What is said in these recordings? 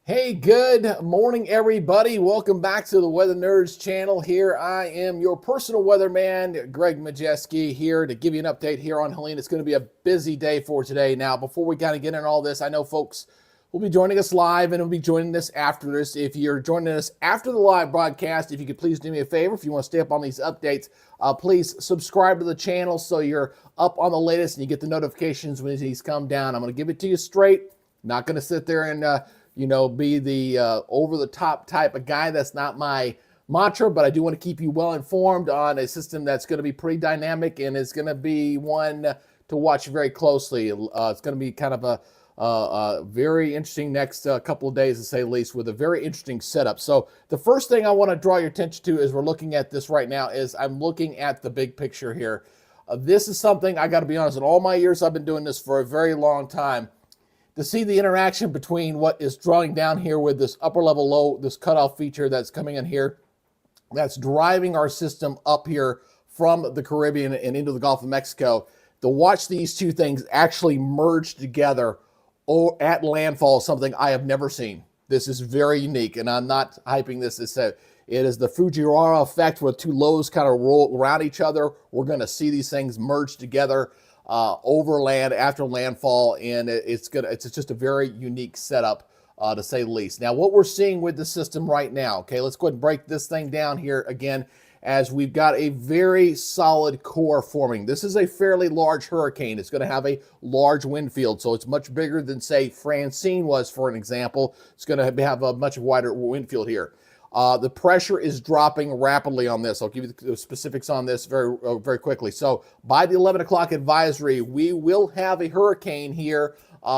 Hey, good morning, everybody. Welcome back to the Weather Nerds channel. Here I am, your personal weatherman, Greg Majeski, here to give you an update here on Helene. It's going to be a busy day for today. Now, before we kind of get into all this, I know folks will be joining us live and will be joining us after this. If you're joining us after the live broadcast, if you could please do me a favor, if you want to stay up on these updates, please subscribe to the channel so you're up on the latest and you get the notifications when these come down. I'm going to give it to you straight. Not going to sit there and be the over-the-top type of guy. That's not my mantra, but I do want to keep you well informed on a system that's going to be pretty dynamic and is going to be one to watch very closely. It's going to be kind of a very interesting next couple of days, to say the least, with a very interesting setup. So the first thing I want to draw your attention to as we're looking at this right now is I'm looking at the big picture here. This is something, I got to be honest, in all my years I've been doing this for a very long time, to see the interaction between what is drawing down here with this upper level low, this cutoff feature that's coming in here, that's driving our system up here from the Caribbean and into the Gulf of Mexico, to watch these two things actually merge together at landfall is something I have never seen. This is very unique, and I'm not hyping this as it is the Fujiwara effect where two lows kind of roll around each other. We're going to see these things merge together over land after landfall, and it's just a very unique setup to say the least. Now, what we're seeing with the system right now, okay, let's go ahead and break this thing down here again, as we've got a very solid core forming. This is a fairly large hurricane. It's going to have a large wind field, so it's much bigger than, say, Francine was, for an example. It's going to have a much wider wind field here. The pressure is dropping rapidly on this. I'll give you the specifics on this very quickly. So by the 11 o'clock advisory, we will have a hurricane here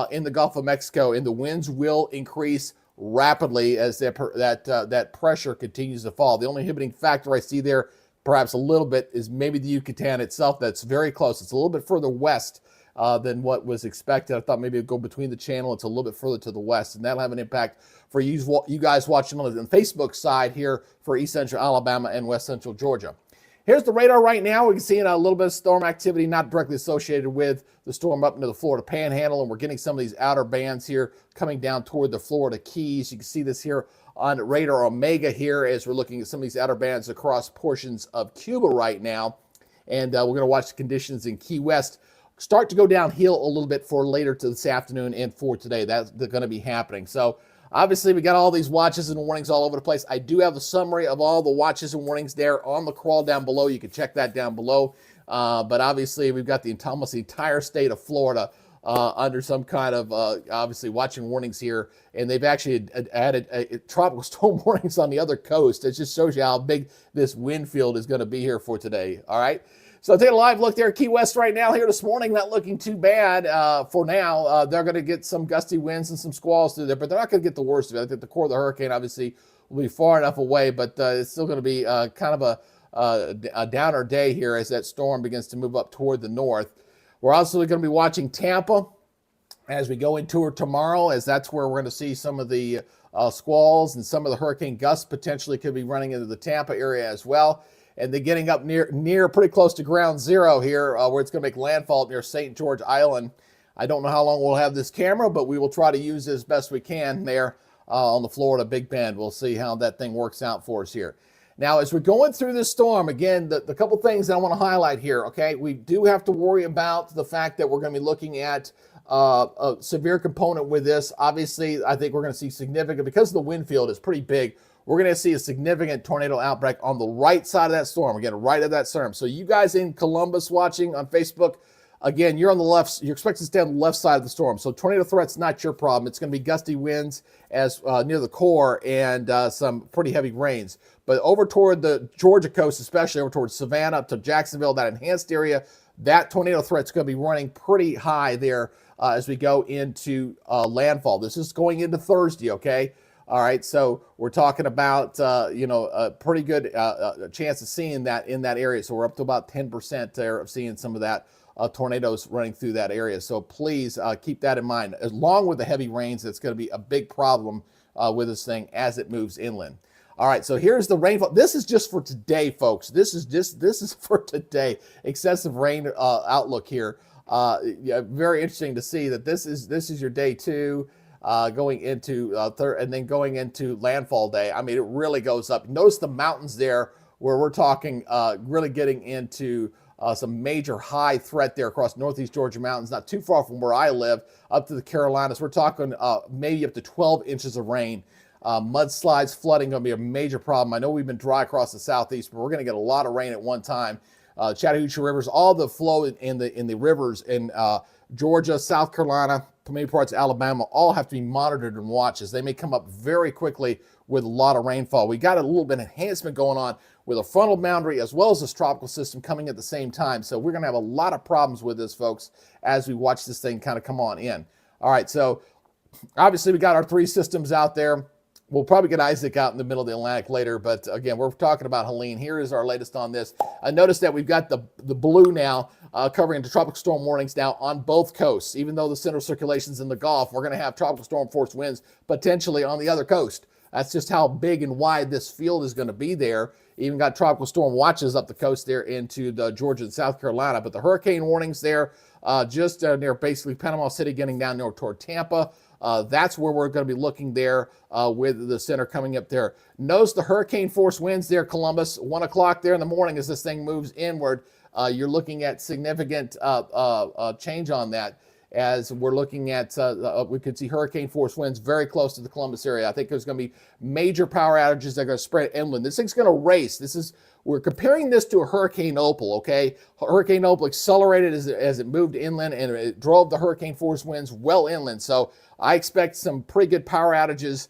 in the Gulf of Mexico, and the winds will increase rapidly as that pressure continues to fall. The only inhibiting factor I see there, perhaps a little bit, is maybe the Yucatan itself. That's very close. It's a little bit further west than what was expected. I thought maybe it'd go between the channel. It's a little bit further to the west, and that'll have an impact for you guys watching on the Facebook side here for East Central Alabama and West Central Georgia. Here's the radar right now. We can see a little bit of storm activity, not directly associated with the storm up into the Florida Panhandle, and we're getting some of these outer bands here coming down toward the Florida Keys. You can see this here on radar Omega here as we're looking at some of these outer bands across portions of Cuba right now, and we're going to watch the conditions in Key West start to go downhill a little bit for later to this afternoon and for today. That's going to be happening. So obviously, we got all these watches and warnings all over the place. I do have a summary of all the watches and warnings there on the crawl down below. You can check that down below. But obviously, we've got almost the entire state of Florida under some kind of, obviously, watching warnings here. And they've actually added tropical storm warnings on the other coast. It just shows you how big this wind field is going to be here for today. All right. So take a live look there at Key West right now here this morning. Not looking too bad for now. They're going to get some gusty winds and some squalls through there, but they're not going to get the worst of it. I think the core of the hurricane obviously will be far enough away, but it's still going to be kind of a downer day here as that storm begins to move up toward the north. We're also going to be watching Tampa as we go into it tomorrow, as that's where we're going to see some of the squalls and some of the hurricane gusts potentially could be running into the Tampa area as well. And they're getting up near pretty close to ground zero here, where it's going to make landfall near St. George Island. I don't know how long we'll have this camera, but we will try to use it as best we can there on the Florida Big Bend. We'll see how that thing works out for us here. Now, as we're going through this storm, again, the couple things that I want to highlight here, okay, we do have to worry about the fact that we're going to be looking at a severe component with this. Obviously, I think we're going to see significant, because the wind field is pretty big, we're going to see a significant tornado outbreak on the right side of that storm. Again, right of that storm. So you guys in Columbus watching on Facebook, again, you're on the left. You're expected to stay on the left side of the storm. So tornado threat's not your problem. It's going to be gusty winds as near the core and some pretty heavy rains. But over toward the Georgia coast, especially over toward Savannah up to Jacksonville, that enhanced area, that tornado threat's going to be running pretty high there as we go into landfall. This is going into Thursday, okay? All right, so we're talking about, a pretty good chance of seeing that in that area. So we're up to about 10% there of seeing some of that tornadoes running through that area. So please keep that in mind. Along with the heavy rains, that's going to be a big problem with this thing as it moves inland. All right, so here's the rainfall. This is just for today, folks. This is for today. Excessive rain outlook here. Yeah, very interesting to see that this is your day 2. going into and then going into landfall day. I mean, it really goes up. Notice the mountains there where we're talking really getting into some major high threat there across northeast Georgia mountains, not too far from where I live, up to the Carolinas. We're talking maybe up to 12 inches of rain. Mudslides, flooding going to be a major problem. I know we've been dry across the southeast, but we're going to get a lot of rain at one time. Chattahoochee rivers, all the flow in the rivers in Georgia, South Carolina, many parts of Alabama, all have to be monitored and watched as they may come up very quickly with a lot of rainfall. We got a little bit of enhancement going on with a frontal boundary as well as this tropical system coming at the same time. So we're going to have a lot of problems with this, folks, as we watch this thing kind of come on in. All right, so obviously we got our three systems out there. We'll probably get Isaac out in the middle of the Atlantic later, but again, we're talking about Helene. Here is our latest on this. I noticed that we've got the blue now covering the tropical storm warnings now on both coasts. Even though the central circulation's in the Gulf, we're going to have tropical storm force winds potentially on the other coast. That's just how big and wide this field is going to be there. Even got tropical storm watches up the coast there into the Georgia and South Carolina, but the hurricane warnings there just near basically Panama City, getting down north toward Tampa. That's where we're going to be looking there with the center coming up there. Notice the hurricane force winds there, Columbus, 1 o'clock there in the morning as this thing moves inward. You're looking at significant change on that as we're looking at, we could see hurricane force winds very close to the Columbus area. I think there's going to be major power outages that are going to spread inland. This thing's going to race. We're comparing this to a Hurricane Opal, okay? Hurricane Opal accelerated as it moved inland, and it drove the hurricane force winds well inland. So I expect some pretty good power outages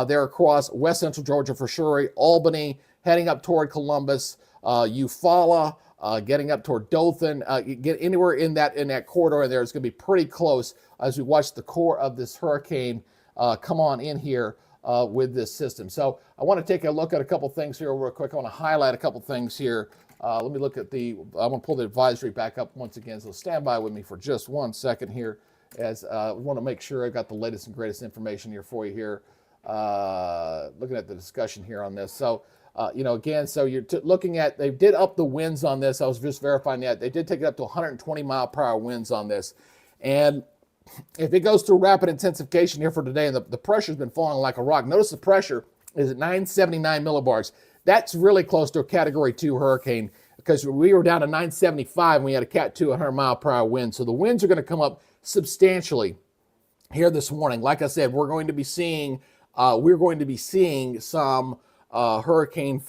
there across west central Georgia for sure, Albany, heading up toward Columbus, Eufaula, getting up toward Dothan, get anywhere in that corridor there. It's going to be pretty close as we watch the core of this hurricane come on in here with this system. So I want to take a look at a couple things here real quick. I want to highlight a couple things here. Let me look at I want to pull the advisory back up once again. So stand by with me for just 1 second here as we want to make sure I've got the latest and greatest information here for you here. Looking at the discussion here on this. So again, so you're looking at, they did up the winds on this. I was just verifying that. They did take it up to 120 mile per hour winds on this. And if it goes through rapid intensification here for today, and the pressure's been falling like a rock. Notice the pressure is at 979 millibars. That's really close to a Category 2 hurricane because we were down to 975 and we had a Cat 2 100 mile per hour wind. So the winds are going to come up substantially here this morning. Like I said, we're going to be seeing some hurricane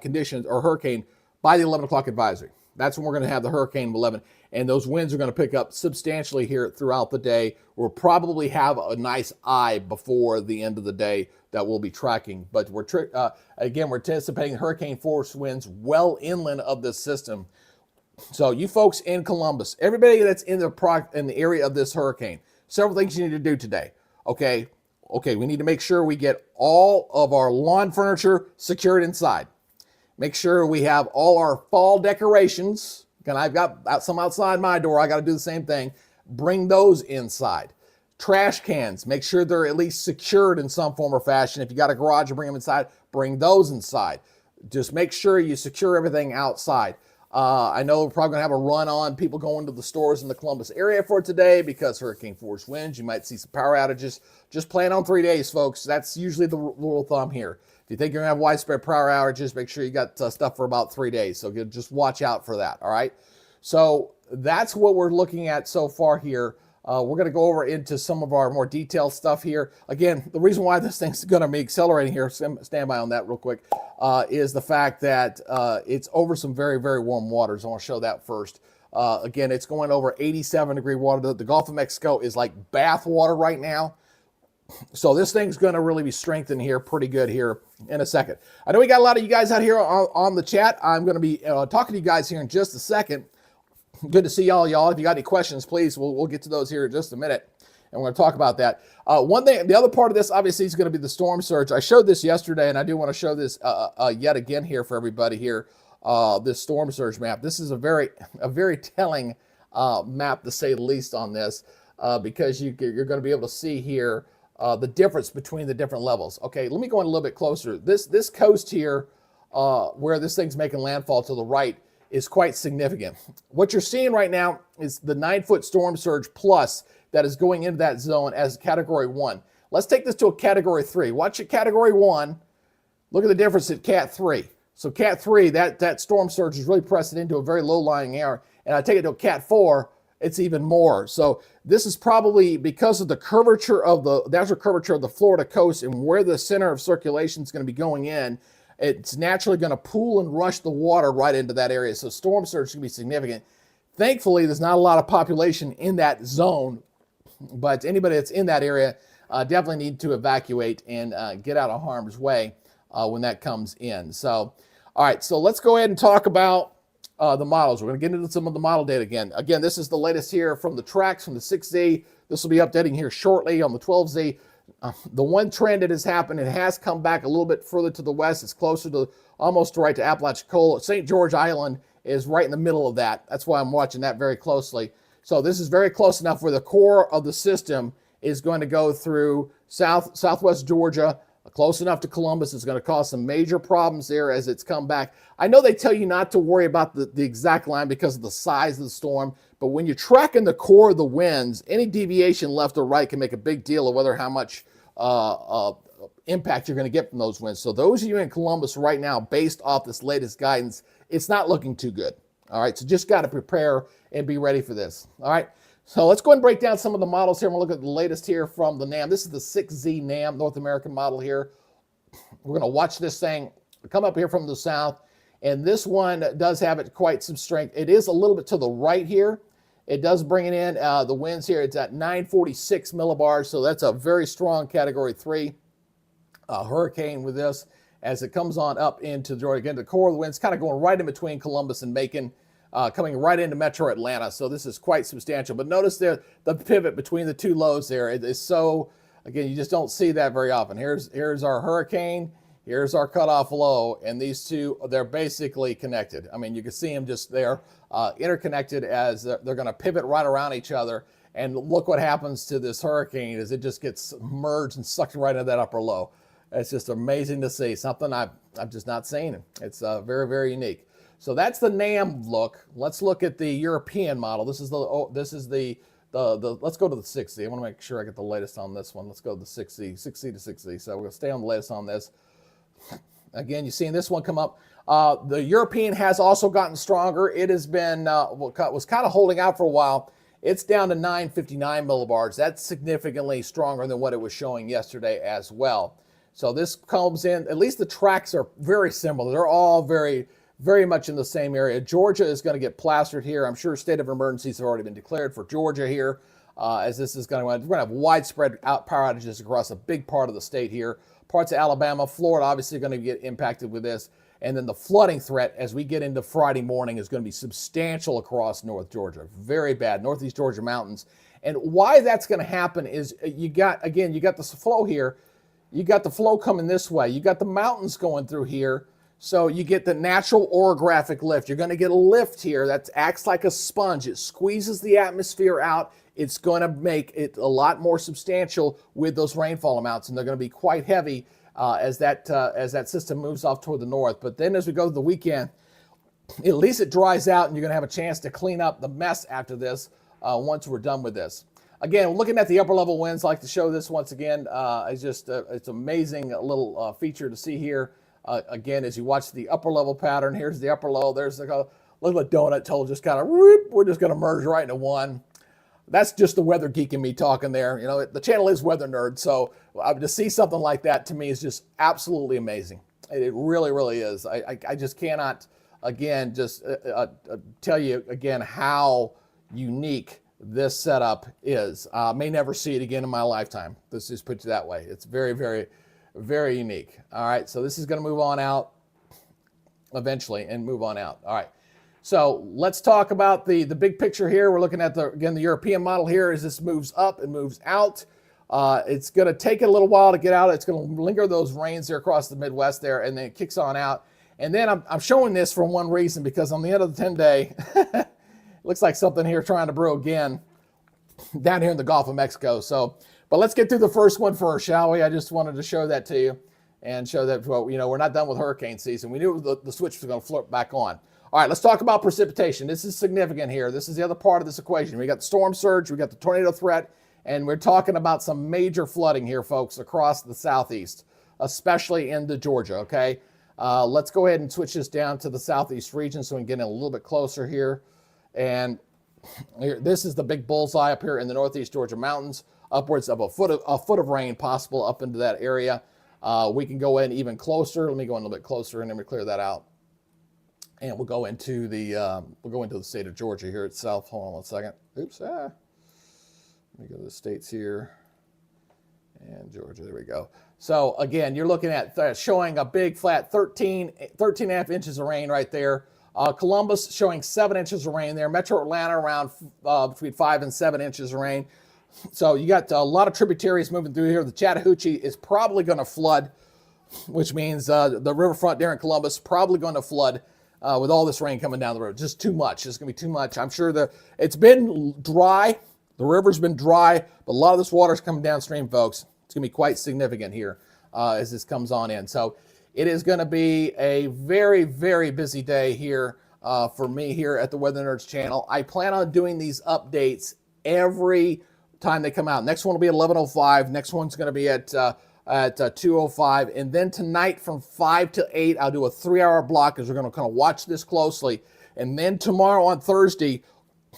conditions or hurricane by the 11 o'clock advisory. That's when we're going to have the hurricane 11, and those winds are going to pick up substantially here throughout the day. We'll probably have a nice eye before the end of the day that we'll be tracking. But we're anticipating hurricane force winds well inland of this system. So you folks in Columbus, everybody that's in the area of this hurricane, several things you need to do today. Okay, we need to make sure we get all of our lawn furniture secured inside. Make sure we have all our fall decorations. And I've got some outside my door. I got to do the same thing. Bring those inside. Trash cans, make sure they're at least secured in some form or fashion. If you got a garage and bring them inside, bring those inside. Just make sure you secure everything outside. I know we're probably going to have a run on people going to the stores in the Columbus area for today because hurricane force winds. You might see some power outages. Just plan on 3 days, folks. That's usually the rule of thumb here. If you think you're going to have widespread power outages, make sure you got stuff for about 3 days. So just watch out for that, all right? So that's what we're looking at so far here. We're going to go over into some of our more detailed stuff here. Again, the reason why this thing's going to be accelerating here, stand by on that real quick, is the fact that it's over some very, very warm waters. I want to show that first. Again, it's going over 87-degree water. The Gulf of Mexico is like bath water right now. So this thing's going to really be strengthened here pretty good here in a second. I know we got a lot of you guys out here on the chat. I'm going to be talking to you guys here in just a second. Good to see y'all. If you got any questions, please, we'll get to those here in just a minute, and we're going to talk about that. One thing, the other part of this, obviously, is going to be the storm surge. I showed this yesterday, and I do want to show this yet again here for everybody here, this storm surge map. This is a very telling map, to say the least, on this, because you're going to be able to see here the difference between the different levels. Okay, let me go in a little bit closer. This coast here, where this thing's making landfall to the right, is quite significant. What you're seeing right now is the 9-foot storm surge plus that is going into that zone as category 1. Let's take this to a category 3. Watch at category 1. Look at the difference at cat 3. So cat 3, that storm surge is really pressing into a very low-lying area. And I take it to a cat 4, it's even more. So this is probably because of the curvature of the natural curvature of the Florida coast and where the center of circulation is going to be going in. It's naturally going to pool and rush the water right into that area. So storm surge is going to be significant. Thankfully, there's not a lot of population in that zone, but anybody that's in that area definitely need to evacuate and get out of harm's way when that comes in. So, all right, so let's go ahead and talk about the models. We're going to get into some of the model data again. Again, this is the latest here from the tracks from the 6Z. This will be updating here shortly on the 12Z. The one trend that has happened, it has come back a little bit further to the west. It's closer to almost right to Apalachicola. St. George Island is right in the middle of that. That's why I'm watching that very closely. So this is very close enough where the core of the system is going to go through southwest Georgia, close enough to Columbus. It's going to cause some major problems there as it's come back. I know they tell you not to worry about the exact line because of the size of the storm, but when you're tracking the core of the winds, any deviation left or right can make a big deal of whether how much impact you're going to get from those winds. So those of you in Columbus right now, based off this latest guidance, it's not looking too good. All right, so just got to prepare and be ready for this. All right, so let's go ahead and break down some of the models here. We'll look at the latest here from the NAM. This is the 6Z NAM, North American model here. We're going to watch this thing come up here from the south, and this one does have it quite some strength. It is a little bit to the right here. It does bring it in. The winds here, it's at 946 millibars, so that's a very strong Category 3 hurricane with this as it comes on up into Georgia. Again, the core of the winds kind of going right in between Columbus and Macon, coming right into metro Atlanta. So this is quite substantial. But notice there the pivot between the two lows there. It is so, again, you just don't see that very often. Here's our hurricane. Here's our cutoff low, and these two, they're basically connected. I mean, you can see them just there, interconnected as they're going to pivot right around each other. And look what happens to this hurricane is it just gets merged and sucked right into that upper low. It's just amazing to see, something I've just not seen. It's very, very unique. So that's the NAM look. Let's look at the European model. This is the let's go to the 6Z. I want to make sure I get the latest on this one. Let's go to the 6Z to 6Z. So we're going to stay on the latest on this. Again, you're seeing this one come up. The European has also gotten stronger. It has been, was kind of holding out for a while. It's down to 959 millibars. That's significantly stronger than what it was showing yesterday as well. So this comes in, at least the tracks are very similar. They're all very, very much in the same area. Georgia is going to get plastered here. I'm sure state of emergencies have already been declared for Georgia here, as this is we're going to have widespread power outages across a big part of the state here. Parts of Alabama, Florida, obviously going to get impacted with this. And then the flooding threat as we get into Friday morning is going to be substantial across North Georgia. Very bad, Northeast Georgia mountains. And why that's going to happen is you got this flow here. You got the flow coming this way. You got the mountains going through here. So you get the natural orographic lift. You're going to get a lift here that acts like a sponge. It squeezes the atmosphere out. It's going to make it a lot more substantial with those rainfall amounts, and they're going to be quite heavy as that system moves off toward the north. But then as we go to the weekend, at least it dries out, and you're going to have a chance to clean up the mess after this once we're done with this. Again, looking at the upper level winds, I like to show this once again. It's amazing little feature to see here. Again, as you watch the upper level pattern, here's the upper low. There's the look at the donut hole, just kind of we're just going to merge right into one. That's just the weather geek in me talking there. You know, the channel is Weather Nerd, so to see something like that to me is just absolutely amazing. It really, really is. I just cannot, again, just tell you again how unique this setup is. May never see it again in my lifetime. Let's just put it that way. It's very, very, very unique. All right, so this is going to move on out eventually and move on out. All right. So let's talk about the big picture here. We're looking at the European model here as this moves up and moves out. It's going to take it a little while to get out. It's going to linger those rains there across the Midwest there, and then it kicks on out. And then I'm showing this for one reason, because on the end of the 10-day, looks like something here trying to brew again down here in the Gulf of Mexico. So, but let's get through the first one first, shall we? I just wanted to show that to you and show that, well, you know, we're not done with hurricane season. We knew the switch was going to flip back on. All right, let's talk about precipitation. This is significant here. This is the other part of this equation. We got the storm surge, we got the tornado threat, and we're talking about some major flooding here, folks, across the southeast, especially into Georgia, okay? Let's go ahead and switch this down to the southeast region so we can get in a little bit closer here. And here, this is the big bullseye up here in the northeast Georgia mountains, upwards of a foot of rain possible up into that area. We can go in even closer. Let me go in a little bit closer and then we clear that out. And we'll go into the state of Georgia here itself. Hold on one second. Oops. Let me go to the states here. And Georgia, there we go. So again, you're looking at showing a big flat 13 and a half inches of rain right there. Columbus showing 7 inches of rain there. Metro Atlanta around between 5 and 7 inches of rain. So you got a lot of tributaries moving through here. The Chattahoochee is probably going to flood, which means the riverfront there in Columbus probably going to flood with all this rain coming down the road. Just too much. It's going to be too much. I'm sure it's been dry. The river's been dry, but a lot of this water is coming downstream, folks. It's going to be quite significant here as this comes on in. So it is going to be a very, very busy day here for me here at the Weather Nerds channel. I plan on doing these updates every time they come out. Next one will be at 11:05. Next one's going to be at 2:05. And then tonight from 5 to 8, I'll do a 3-hour block because we're going to kind of watch this closely. And then tomorrow on Thursday,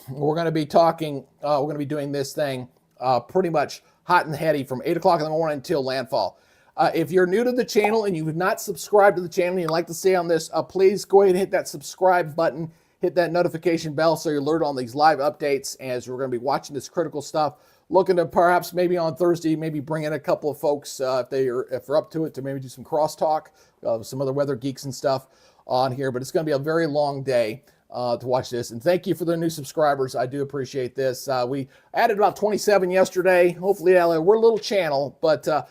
we're going to be talking, we're going to be doing this thing pretty much hot and heady from 8 o'clock in the morning until landfall. If you're new to the channel and you have not subscribed to the channel and you'd like to stay on this, please go ahead and hit that subscribe button, hit that notification bell so you're alerted on these live updates as we're going to be watching this critical stuff. Looking to perhaps maybe on Thursday, maybe bring in a couple of folks if they're up to it to maybe do some crosstalk, some other weather geeks and stuff on here. But it's going to be a very long day to watch this. And thank you for the new subscribers. I do appreciate this. We added about 27 yesterday. Hopefully, we're a little channel. But the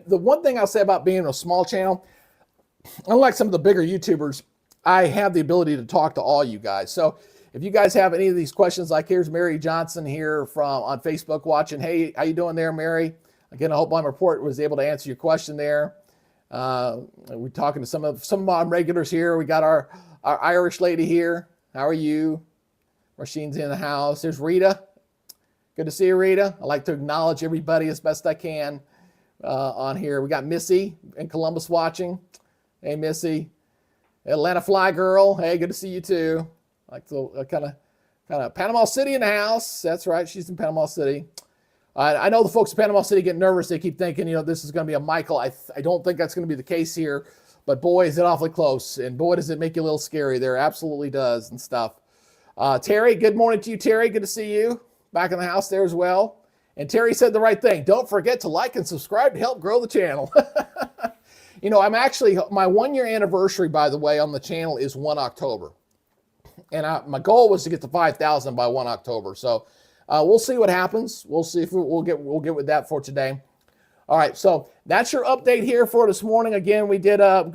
one thing I'll say about being a small channel, unlike some of the bigger YouTubers, I have the ability to talk to all you guys. So if you guys have any of these questions, like here's Mary Johnson here on Facebook watching. Hey, how you doing there, Mary? Again, I hope my report was able to answer your question there. We're talking to some of my regulars here. We got our Irish lady here. How are you? Rashine's in the house. There's Rita. Good to see you, Rita. I like to acknowledge everybody as best I can on here. We got Missy in Columbus watching. Hey, Missy. Atlanta Fly Girl. Hey, good to see you too. Like the kind of Panama City in the house. That's right. She's in Panama City. I know the folks in Panama City get nervous. They keep thinking, this is going to be a Michael. I don't think that's going to be the case here. But boy, is it awfully close. And boy, does it make you a little scary there. Absolutely does and stuff. Terry, good morning to you, Terry. Good to see you. Back in the house there as well. And Terry said the right thing. Don't forget to like and subscribe to help grow the channel. I'm actually, my 1-year anniversary, by the way, on the channel is 1 October. And my goal was to get to 5,000 by 1 October. So we'll see what happens. We'll see if we'll get with that for today. All right, so that's your update here for this morning. Again, we did about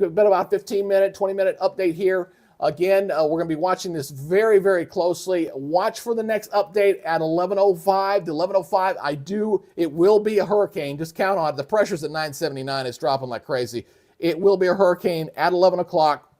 15-minute, 20-minute update here. Again, we're going to be watching this very, very closely. Watch for the next update at 11:05 to 11:05. It will be a hurricane. Just count on it. The pressure's at 979. It's dropping like crazy. It will be a hurricane at 11 o'clock.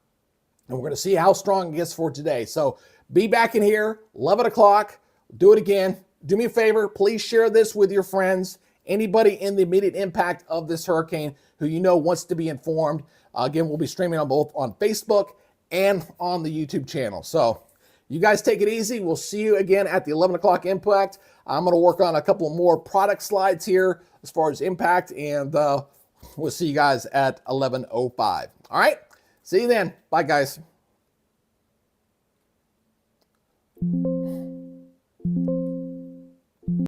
And we're going to see how strong it gets for today. So be back in here, 11 o'clock. Do it again. Do me a favor. Please share this with your friends. Anybody in the immediate impact of this hurricane who wants to be informed. Again, we'll be streaming on Facebook and on the YouTube channel. So you guys take it easy. We'll see you again at the 11 o'clock impact. I'm going to work on a couple more product slides here as far as impact. And we'll see you guys at 11:05. All right. See you then. Bye, guys.